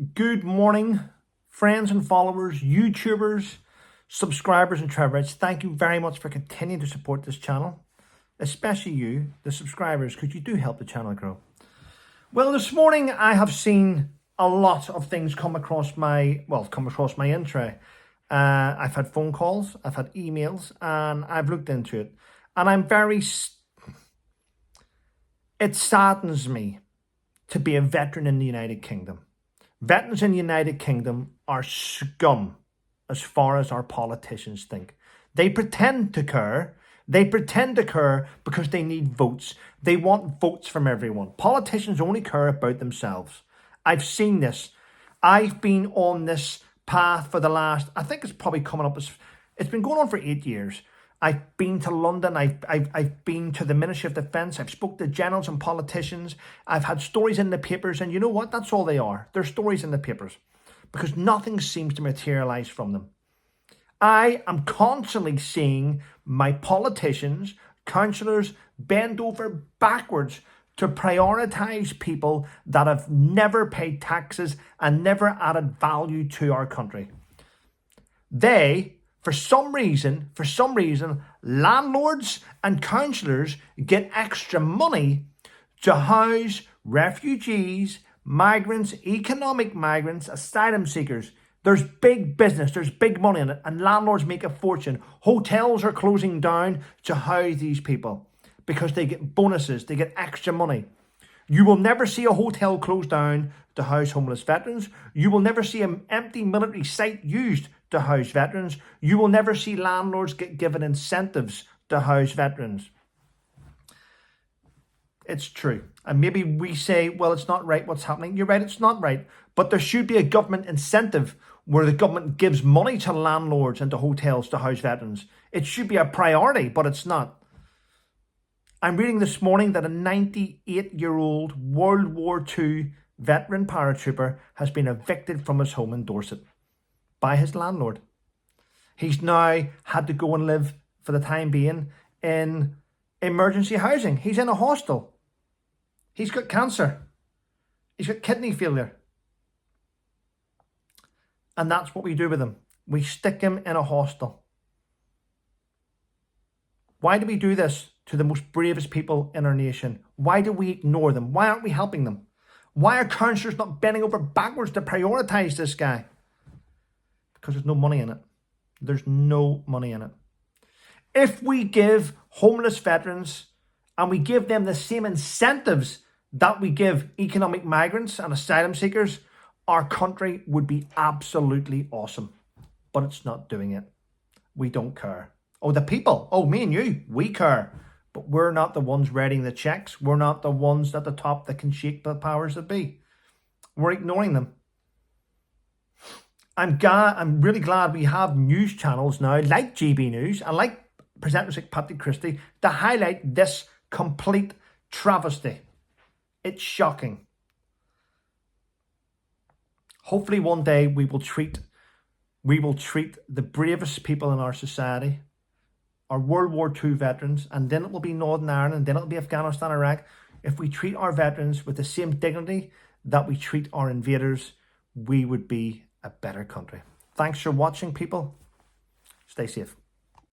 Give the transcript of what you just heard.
Good morning, friends and followers, YouTubers, subscribers and Trevorites. Thank you very much for continuing to support this channel, especially you, the subscribers, because you do help the channel grow. Well, this morning I have seen a lot of things come across my entry. I've had phone calls, I've had emails, and I've looked into it. And it saddens me to be a veteran in the United Kingdom. Veterans in the United Kingdom are scum as far as our politicians think. They pretend to care. They pretend to care because they need votes. They want votes from everyone. Politicians only care about themselves. I've seen this. I've been on this path for the last, I think it's probably coming up, it's been going on for 8 years. I've been to London, I've been to the Ministry of Defence, I've spoke to generals and politicians, I've had stories in the papers, and you know what? That's all they are. They're stories in the papers because nothing seems to materialise from them. I am constantly seeing my politicians, councillors, bend over backwards to prioritise people that have never paid taxes and never added value to our country. For some reason, landlords and councillors get extra money to house refugees, migrants, economic migrants, asylum seekers. There's big business, there's big money in it, and landlords make a fortune. Hotels are closing down to house these people because they get bonuses, they get extra money. You will never see a hotel close down to house homeless veterans. You will never see an empty military site used to house veterans. You will never see landlords get given incentives to house veterans. It's true. And maybe we say, well, it's not right what's happening. You're right, it's not right. But there should be a government incentive where the government gives money to landlords and to hotels to house veterans. It should be a priority, but it's not. I'm reading this morning that a 98-year-old World War II veteran paratrooper has been evicted from his home in Dorset by his landlord. He's now had to go and live, for the time being, in emergency housing. He's in a hostel. He's got cancer. He's got kidney failure. And that's what we do with him. We stick him in a hostel. Why do we do this to the most bravest people in our nation? Why do we ignore them? Why aren't we helping them? Why are councillors not bending over backwards to prioritise this guy? Because there's no money in it. There's no money in it. If we give homeless veterans and we give them the same incentives that we give economic migrants and asylum seekers, our country would be absolutely awesome. But it's not doing it. We don't care. Oh, the people. Oh, me and you. We care. But we're not the ones writing the checks. We're not the ones at the top that can shake the powers that be. We're ignoring them. I'm really glad we have news channels now like GB News and like presenters like Patrick Christie to highlight this complete travesty. It's shocking. Hopefully one day we will treat the bravest people in our society, our World War II veterans, and then it will be Northern Ireland, and then it'll be Afghanistan, Iraq. If we treat our veterans with the same dignity that we treat our invaders, we would be a better country. Thanks for watching, people. Stay safe.